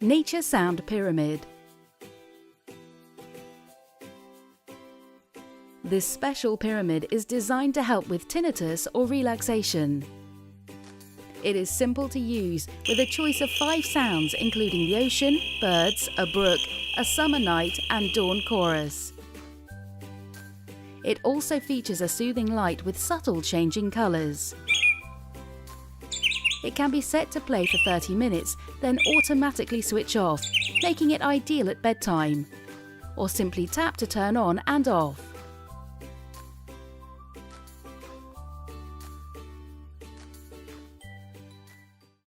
Nature Sound Pyramid. This special pyramid is designed to help with tinnitus or relaxation. It is simple to use with a choice of 5 sounds including the ocean, birds, a brook, a summer night and dawn chorus. It also features a soothing light with subtle changing colours. It can be set to play for 30 minutes, then automatically switch off, making it ideal at bedtime, or simply tap to turn on and off.